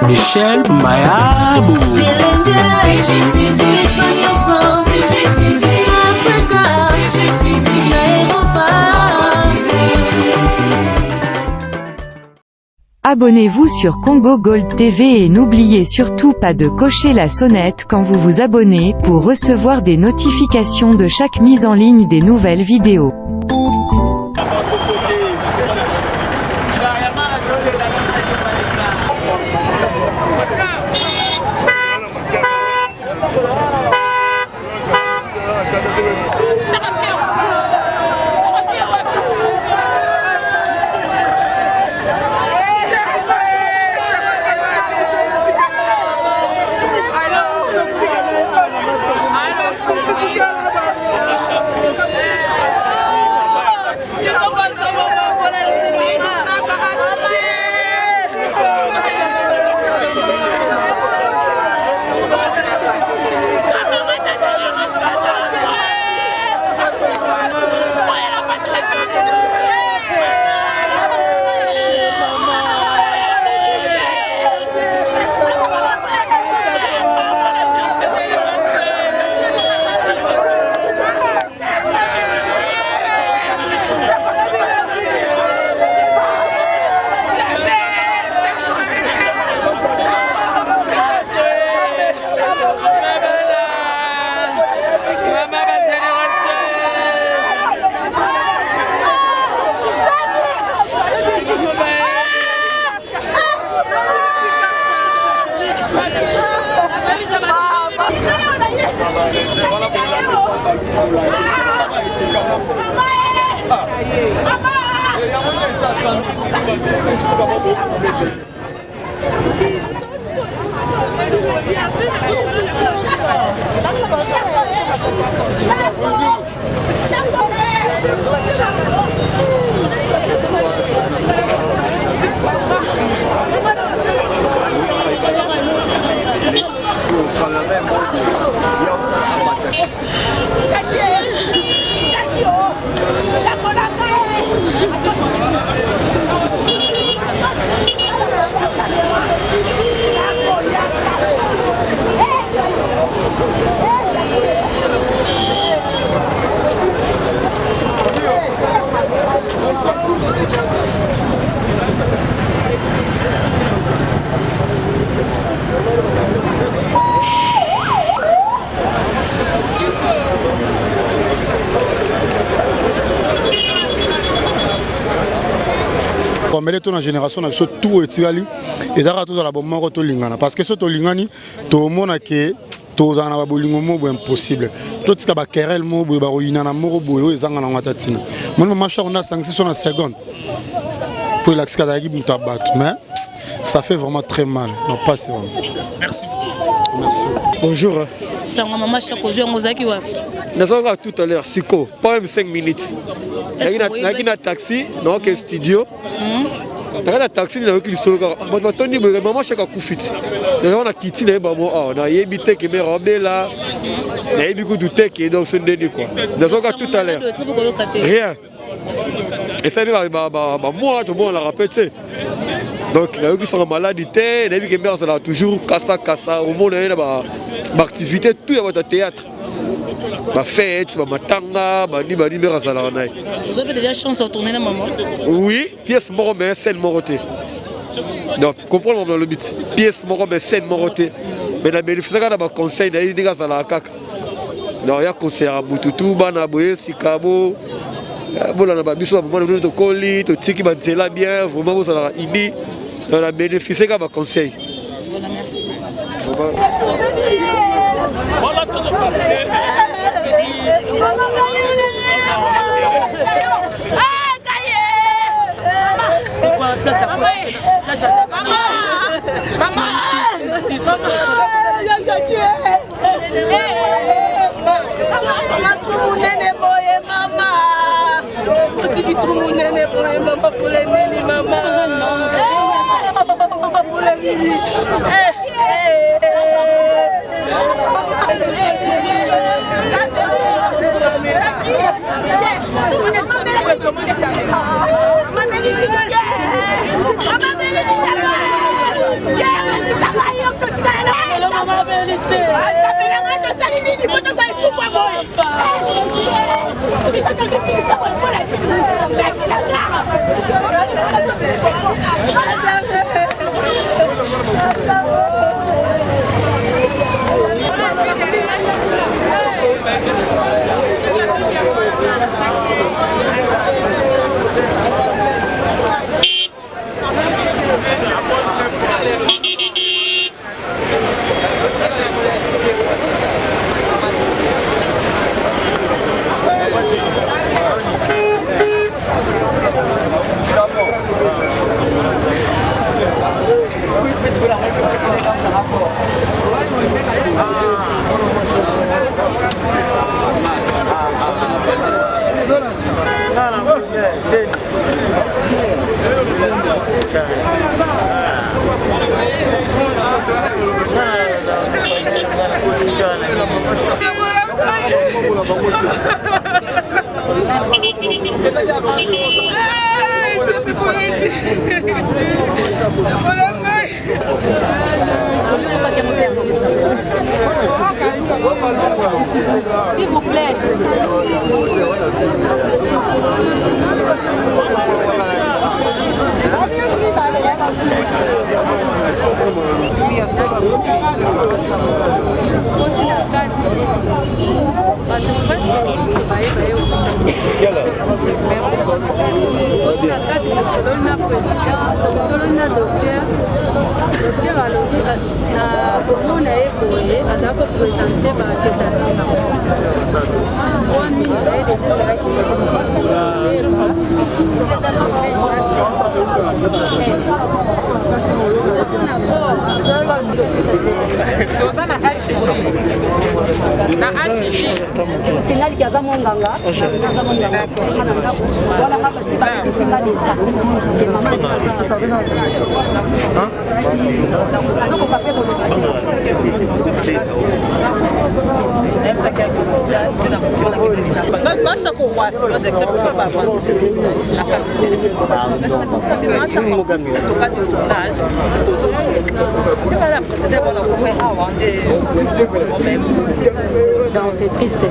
Michel Mayabou. CGTV, Africa, Abonnez-vous sur Congo Gold TV et n'oubliez surtout pas de cocher la sonnette quand vous vous abonnez pour recevoir des notifications de chaque mise en ligne des nouvelles vidéos. Mais la génération a tout etirali et ça tout dans la bombe moko to lingana parce que ce to lingani to mona que to za na bolingo mo impossible to tika ba querelle mo bo ba roina na moko bo ezanga na ngatatina mon marché on a 5-6 na seconde pour l'axka d'agib mutabat mais ça fait vraiment très mal non pas c'est vraiment. Merci. Merci. Bonjour. Ça maman chaque jour ngozaki wa. Nazoka tout à l'heure siko pas même 5 minutes. Nagina taxi donc studio. Nagina taxi na ki solo ka matoni bo maman chaque kufit. Na on a quitté na bamo ah na yebite ke me robela. Na yebi ku douter que donc ce ndeni quoi. Nazoka tout à l'heure. Rien. Et ça moi tout le monde la rappelle. Donc là où ils sont malades, ils ont toujours kassa au monde il y a activité tout y a théâtre. Ba fête, ba matanga, ba ni mera sala na. Vous avez déjà chance de tourner la maman? Oui, pièce moro mais scène moroté. Donc comprendre le but. Pièce moro mais scène moroté. Mais la bénéfice ka ba conseil na ni sala kaka. Donc ya conseil à Bututu bana boye sikabo. Bon na ba biso ba mo to koli to tiki ba tela bien, vraiment vous sala ini. On a bénéficié comme un conseil. Voilà, merci. Voilà tout ce passé. S'il vous plaît. Singali kiaza mwanganga wala hapa sisi singali sana azoko kafe kwa Masha kwa project kwa baba masha kwa tukati tunage non c'est triste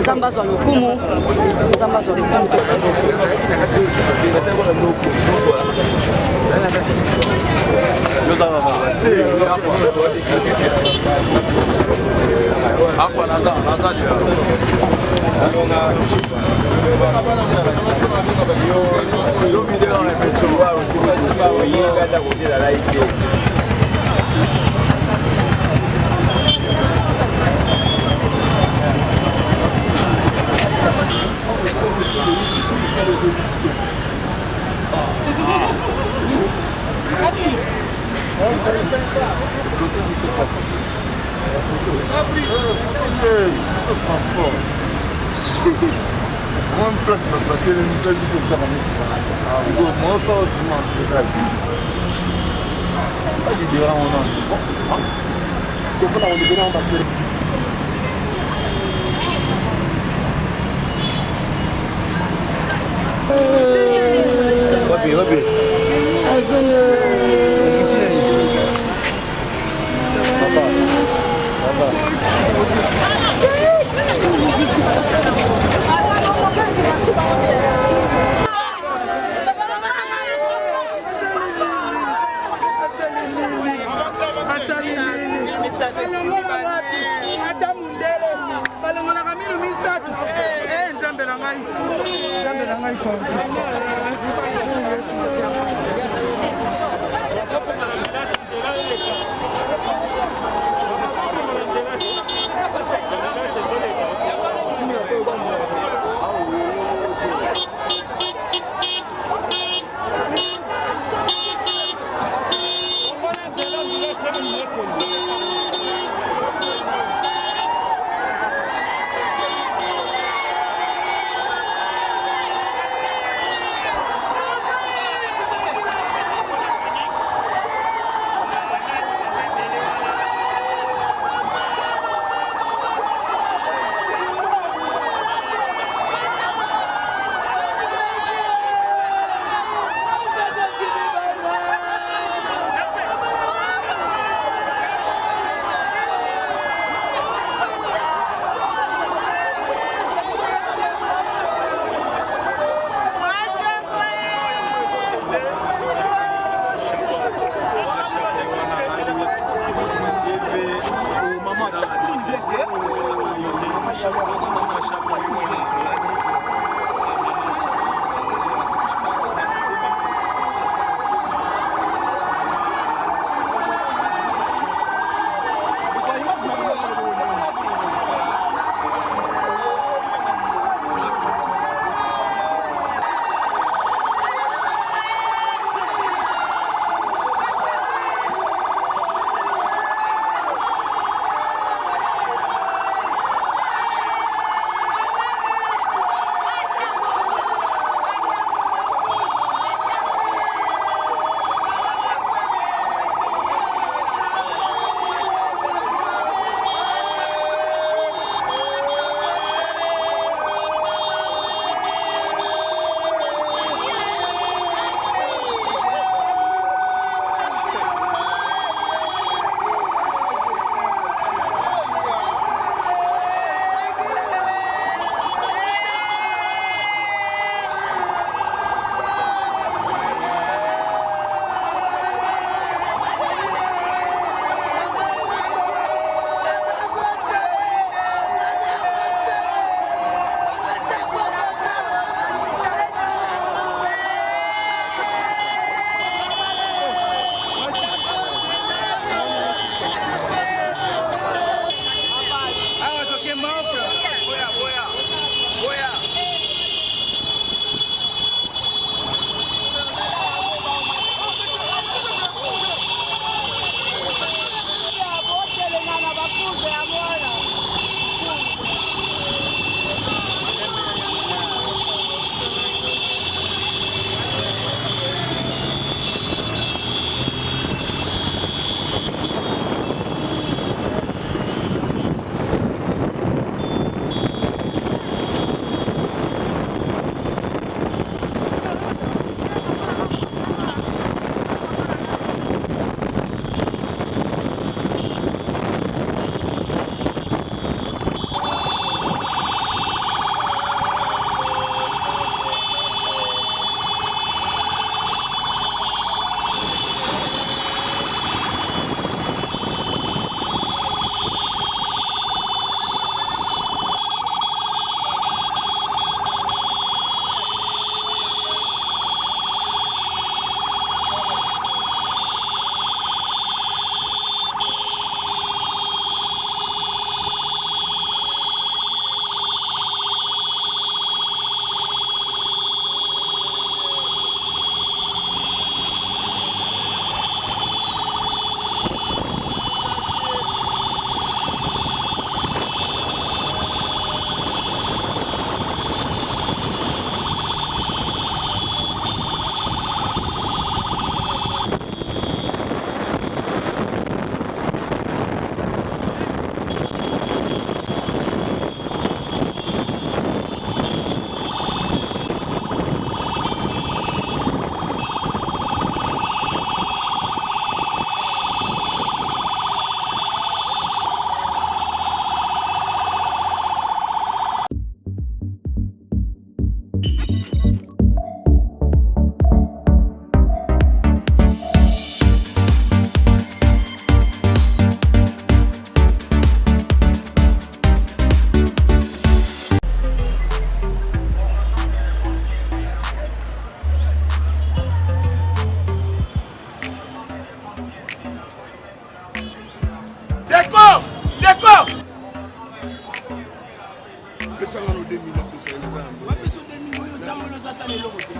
Zamba zo lokumu Zamba zo lokumu hapa nadhani hiyo video imechukua ukienda kujira like One place na placer une belle vie comme ça moi ça c'est ça pas du dira on a comment on dit on va faire wapi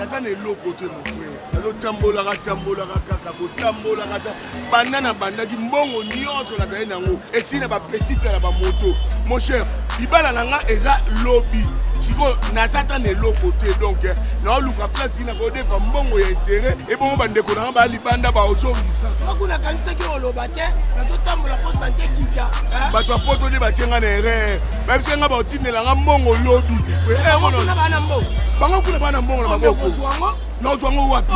naza na eloko te mon frère nazotambolaka kaka kotambolaka banda na bandaki mbongo nyonso nazali nango esi na bapetite na bamoto mon cher libala na nga eza lobi sikoyo naza ta na eloko te donc naoluka place nakodefa mbongo ya intere ebongo bandeko na nga balibanda baozongisa makuna kanisaki oloba te nazotambola mpo sante kita bato ya poto nde batienga na erreur babiso nga baotindelanga mbongo lobi bango kuna bana mbongo na maboko nozwango wapi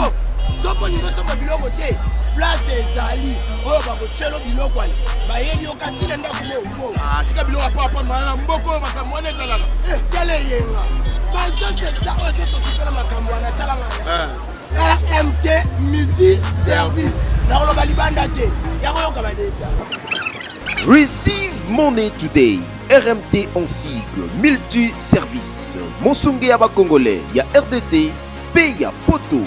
sopo ningosopa biloko te place ezali oyo bakotyelo biloko ani bayeli okatina ndako mo tika biloko apapa mala na mboko oyo makambo wana ezalaka tele yenga bazosesa oyo ezosokipela makambo wana talanga RMT multi service nakoloba libanda te yango yoka badeta. Receive money today. RMT en sigle multi-service. Monsonge ya Congolais, ya RDC, P ya Poto.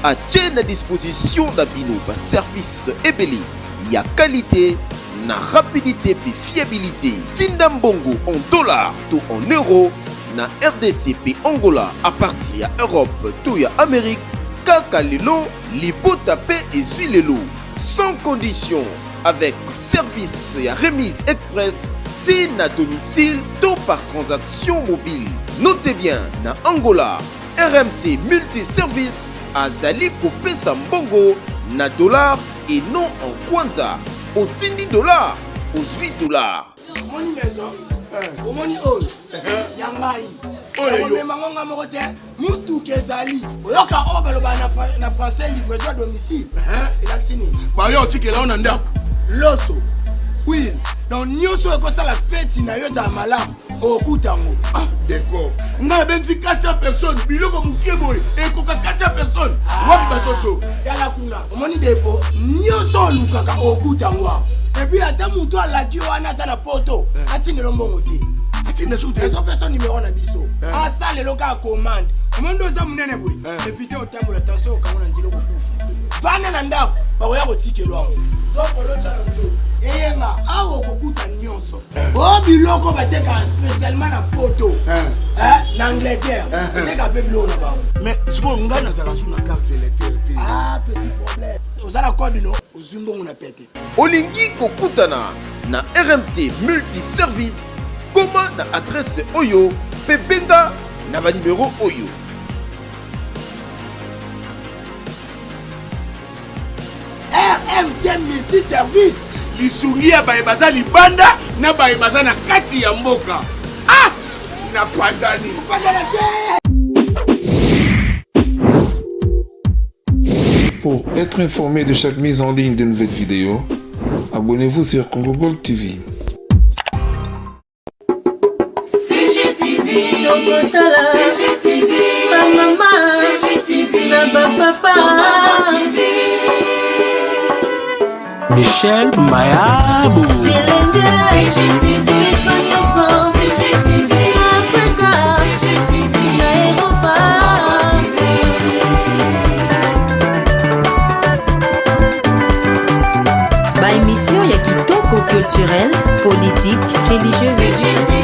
A à disposition d'Abino par service ebeli. Ya qualité, na rapidité puis fiabilité. Tindambongo en dollars tout en euros. Na RDC puis Angola à partir ya Europe tout ya Amérique. Kaka lelo, libota pe et lelo. Sans condition. Avec service et remise express, à domicile, tout par transaction mobile. Notez bien, na Angola, RMT multiservice, Azali Kopé Sambongo, na dollar et non en kwanza. Au 10 dollars, aux 8 dollars. Moni maison, au moni ol, yangai. Oye mangonga mokote, mutu kezali. Oyoka obalo na français livraison à domicile. Et là sini. Ba yo tiki là on ndako. Loso, oui, donc nyonso ekosa la fête na yo za malamu okutango. Ah, d'accord. Nga benzi 400 personnes, biloko mukeboy, ekoka 400 personnes. Wapi basoso? Tala kuna. Omoni depo, nyonso lukaka okutango. Et puis ata mutu alaki wana za na poto, atinde lombongo te. Atinde so te. Eso personne numéro na biso. Asa le loka commande. Omondo za munene boy. Éviter otambola attention quand on nzilo kokufa. Vana na ndako, bakoya kotikelo ango. Zopolo chanzo. Eyenga awo kokuta nyonso. O biloko bateka spécialement na poto. Na Angleterre. Bateka pe biloko na ba. Mais siko ngana za kasu na carte électeur. Ah, petit problème. Ozala code no, ozumbo na pété. Olingi kokutana na RMT multi-service. Comment na adresse Oyo, Pebenga na ba numéro Oyo. RMT multi-service. Lisungi ya baebaza libanda na baebaza na kati ya mboka. Ah! Na panzani. Pour être informé de chaque mise en ligne de nouvelles vidéos, abonnez-vous sur Congo Gold TV. CGTV, CGTV, maman, CGTV, papa, Michel Mayabou. CGTV, CGTV, Africa, CGTV, Europa. Ba émission ya kitoko culturel, politique, religieuse.